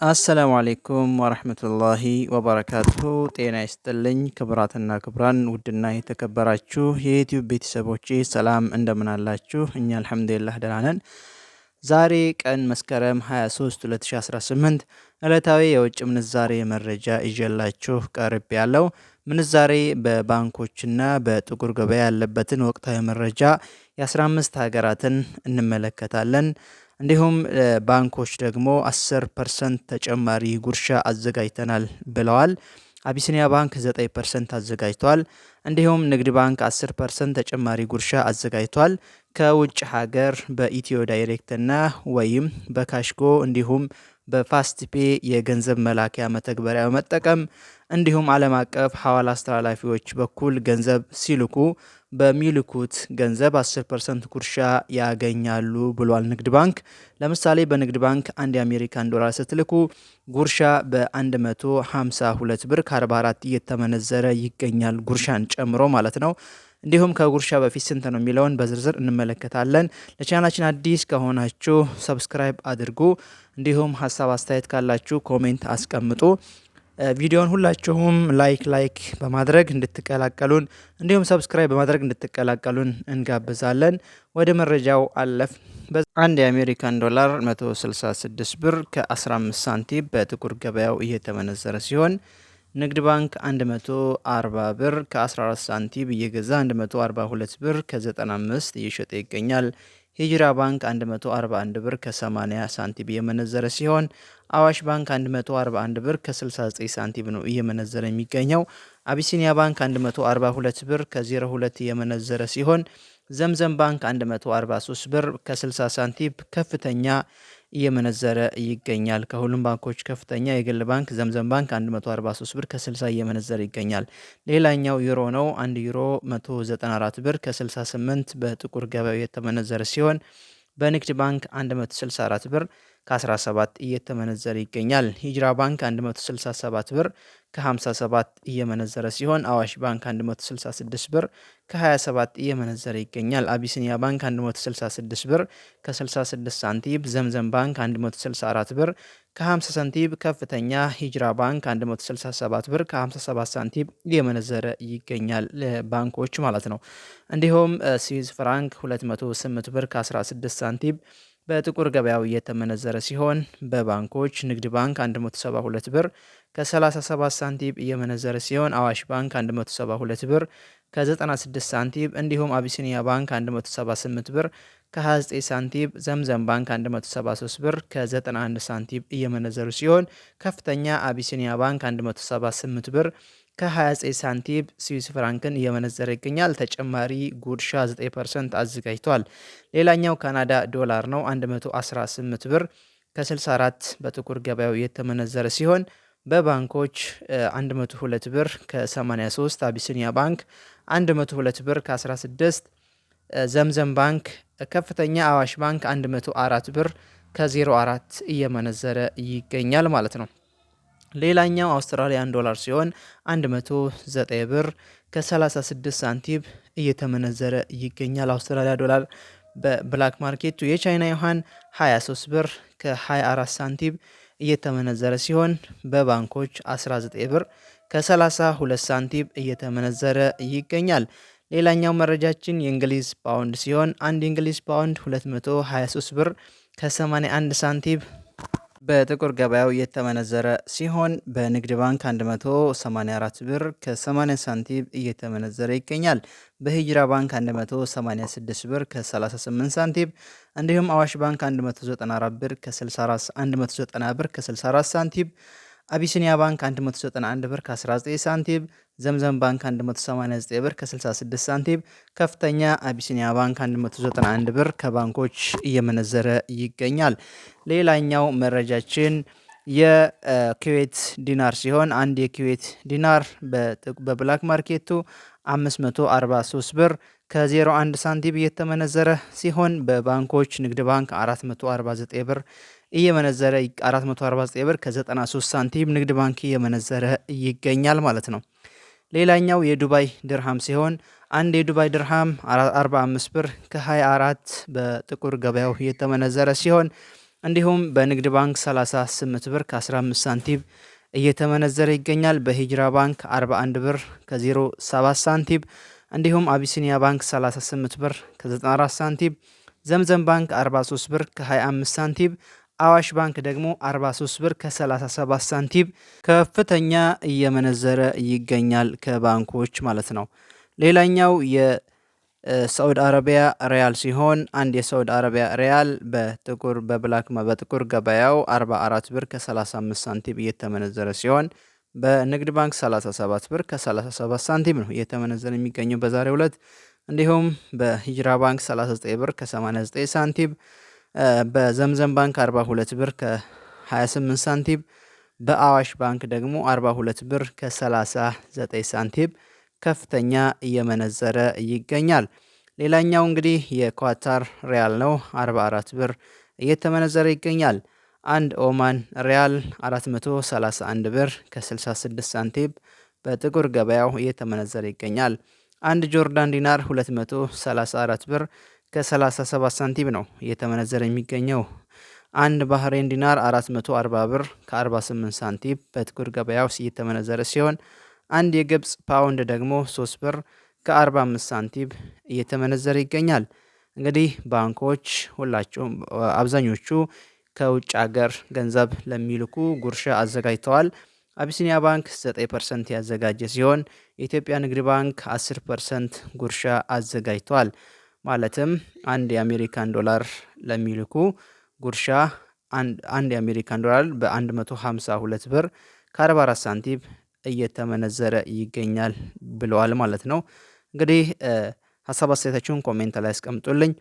አሰላሙ አሌይኩም ወረህመቱላሂ ወበረካቱሁ። ጤና ይስጥልኝ ክብራትና ክብራን ውድና የተከበራችሁ የዩቲዩብ ቤተሰቦቼ ሰላም እንደምን አላችሁ? እኛ አልሐምዱሊላህ ደህና ነን። ዛሬ ቀን መስከረም 23 2018 ዕለታዊ የውጭ ምንዛሬ መረጃ ይዤላችሁ ቀርብ ያለው ምንዛሬ በባንኮችና በጥቁር ገበያ ያለበትን ወቅታዊ መረጃ የ15 ሀገራትን እንመለከታለን። እንዲሁም ባንኮች ደግሞ 10% ተጨማሪ ጉርሻ አዘጋጅተናል ብለዋል። አቢሲኒያ ባንክ 9% አዘጋጅቷል። እንዲሁም ንግድ ባንክ 10% ተጨማሪ ጉርሻ አዘጋጅቷል። ከውጭ ሀገር በኢትዮ ዳይሬክት እና ወይም በካሽጎ እንዲሁም በፋስትፔ የገንዘብ መላኪያ መተግበሪያ በመጠቀም እንዲሁም ዓለም አቀፍ ሐዋላ አስተላላፊዎች በኩል ገንዘብ ሲልኩ በሚልኩት ገንዘብ 10% ጉርሻ ያገኛሉ ብሏል ንግድ ባንክ። ለምሳሌ በንግድ ባንክ አንድ የአሜሪካን ዶላር ስትልኩ ጉርሻ በ152 ብር ከ44 እየተመነዘረ ይገኛል፣ ጉርሻን ጨምሮ ማለት ነው። እንዲሁም ከጉርሻ በፊት ስንት ነው የሚለውን በዝርዝር እንመለከታለን። ለቻናላችን አዲስ ከሆናችሁ ሰብስክራይብ አድርጉ። እንዲሁም ሀሳብ አስተያየት ካላችሁ ኮሜንት አስቀምጡ። ቪዲዮን ሁላችሁም ላይክ በማድረግ እንድትቀላቀሉን እንዲሁም ሰብስክራይብ በማድረግ እንድትቀላቀሉን እንጋብዛለን። ወደ መረጃው አለፍ። አንድ የአሜሪካን ዶላር 166 ብር ከ15 ሳንቲም በጥቁር ገበያው እየተመነዘረ ሲሆን ንግድ ባንክ 140 ብር ከ14 ሳንቲም እየገዛ 142 ብር ከ95 እየሸጠ ይገኛል። ሂጅራ ባንክ 141 ብር ከ80 ሳንቲም እየመነዘረ ሲሆን አዋሽ ባንክ 141 ብር ከ69 ሳንቲም ነው እየመነዘረ የሚገኘው። አቢሲኒያ ባንክ 142 ብር ከ02 እየመነዘረ ሲሆን ዘምዘም ባንክ 143 ብር ከ60 ሳንቲም ከፍተኛ እየመነዘረ ይገኛል። ከሁሉም ባንኮች ከፍተኛ የግል ባንክ ዘምዘም ባንክ 143 ብር ከ60 እየመነዘረ ይገኛል። ሌላኛው ዩሮ ነው። 1 ዩሮ 194 ብር ከ68 በጥቁር ገበያው የተመነዘረ ሲሆን በንግድ ባንክ 164 ብር ከ17 እየተመነዘረ ይገኛል። ሂጅራ ባንክ 167 ብር ከ57 እየመነዘረ ሲሆን አዋሽ ባንክ 166 ብር ከ27 እየመነዘረ ይገኛል። አቢሲኒያ ባንክ 166 ብር ከ66 ሳንቲም፣ ዘምዘም ባንክ 164 ብር ከ50 ሳንቲም ከፍተኛ፣ ሂጅራ ባንክ 167 ብር ከ57 ሳንቲም እየመነዘረ ይገኛል። ባንኮች ማለት ነው። እንዲሁም ስዊዝ ፍራንክ 208 ብር ከ16 ሳንቲም በጥቁር ገበያው እየተመነዘረ ሲሆን በባንኮች ንግድ ባንክ 172 ብር ከ37 ሳንቲም እየመነዘረ ሲሆን አዋሽ ባንክ 172 ብር ከ96 ሳንቲም እንዲሁም አቢሲኒያ ባንክ 178 ብር ከ29 ሳንቲም፣ ዘምዘም ባንክ 173 ብር ከ91 ሳንቲም እየመነዘሩ ሲሆን ከፍተኛ አቢሲኒያ ባንክ 178 ብር ከ29 ሳንቲም ስዊስ ፍራንክን እየመነዘረ ይገኛል። ተጨማሪ ጉርሻ 9% አዘጋጅቷል። ሌላኛው ካናዳ ዶላር ነው። 118 ብር ከ64 በጥቁር ገበያው የተመነዘረ ሲሆን በባንኮች 102 ብር ከ83 አቢሲኒያ ባንክ 102 ብር ከ16 ዘምዘም ባንክ ከፍተኛ አዋሽ ባንክ 104 ብር ከ04 እየመነዘረ ይገኛል ማለት ነው። ሌላኛው አውስትራሊያን ዶላር ሲሆን 109 ብር ከ36 ሳንቲም እየተመነዘረ ይገኛል። አውስትራሊያ ዶላር በብላክ ማርኬቱ የቻይና ዩሃን 23 ብር ከ24 ሳንቲም እየተመነዘረ ሲሆን በባንኮች 19 ብር ከ32 ሳንቲም እየተመነዘረ ይገኛል። ሌላኛው መረጃችን የእንግሊዝ ፓውንድ ሲሆን አንድ የእንግሊዝ ፓውንድ 223 ብር ከ81 ሳንቲም በጥቁር ገበያው የተመነዘረ ሲሆን በንግድ ባንክ 184 ብር ከ80 ሳንቲም እየተመነዘረ ይገኛል። በሂጅራ ባንክ 186 ብር ከ38 ሳንቲም እንዲሁም አዋሽ ባንክ 194 ብር ከ64 ሳንቲም፣ አቢሲኒያ ባንክ 191 ብር ከ19 ሳንቲም፣ ዘምዘም ባንክ 189 ብር ከ66 ሳንቲም፣ ከፍተኛ አቢሲኒያ ባንክ 191 ብር ከባንኮች እየመነዘረ ይገኛል። ሌላኛው መረጃችን የኩዌት ዲናር ሲሆን አንድ የኩዌት ዲናር በብላክ ማርኬቱ 543 ብር ከ01 ሳንቲም እየተመነዘረ ሲሆን በባንኮች ንግድ ባንክ 449 ብር እየመነዘረ 449 ብር ከ93 ሳንቲም ንግድ ባንክ እየመነዘረ ይገኛል ማለት ነው። ሌላኛው የዱባይ ድርሃም ሲሆን አንድ የዱባይ ድርሃም 45 ብር ከ24 በጥቁር ገበያው እየተመነዘረ ሲሆን እንዲሁም በንግድ ባንክ 38 ብር ከ15 ሳንቲም እየተመነዘረ ይገኛል። በሂጅራ ባንክ 41 ብር ከ07 ሳንቲም እንዲሁም አቢሲኒያ ባንክ 38 ብር ከ94 ሳንቲም፣ ዘምዘም ባንክ 43 ብር ከ25 ሳንቲም፣ አዋሽ ባንክ ደግሞ 43 ብር ከ37 ሳንቲም ከፍተኛ እየመነዘረ ይገኛል ከባንኮች ማለት ነው። ሌላኛው የሳዑዲ አረቢያ ሪያል ሲሆን አንድ የሳዑዲ አረቢያ ሪያል በጥቁር ገበያው 44 ብር ከ35 ሳንቲም እየተመነዘረ ሲሆን በንግድ ባንክ 37 ብር ከ37 ሳንቲም ነው እየተመነዘረ የሚገኘው በዛሬው ዕለት። እንዲሁም በሂጅራ ባንክ 39 ብር ከ89 ሳንቲም፣ በዘምዘም ባንክ 42 ብር ከ28 ሳንቲም፣ በአዋሽ ባንክ ደግሞ 42 ብር ከ39 ሳንቲም ከፍተኛ እየመነዘረ ይገኛል። ሌላኛው እንግዲህ የኳታር ሪያል ነው። 44 ብር እየተመነዘረ ይገኛል። አንድ ኦማን ሪያል 431 ብር ከ66 ሳንቲም በጥቁር ገበያው እየተመነዘረ ይገኛል። አንድ ጆርዳን ዲናር 234 ብር ከ37 ሳንቲም ነው እየተመነዘረ የሚገኘው። አንድ ባህሬን ዲናር 440 ብር ከ48 ሳንቲም በጥቁር ገበያው እየተመነዘረ ሲሆን አንድ የግብፅ ፓውንድ ደግሞ 3 ብር ከ45 ሳንቲም እየተመነዘረ ይገኛል። እንግዲህ ባንኮች ሁላቸውም አብዛኞቹ ከውጭ ሀገር ገንዘብ ለሚልኩ ጉርሻ አዘጋጅተዋል። አቢሲኒያ ባንክ 9% ያዘጋጀ ሲሆን የኢትዮጵያ ንግድ ባንክ 10% ጉርሻ አዘጋጅተዋል። ማለትም አንድ የአሜሪካን ዶላር ለሚልኩ ጉርሻ አንድ የአሜሪካን ዶላር በ152 ብር ከ44 ሳንቲም እየተመነዘረ ይገኛል ብለዋል ማለት ነው። እንግዲህ ሀሳብ አስተያየታችሁን ኮሜንት ላይ አስቀምጡልኝ።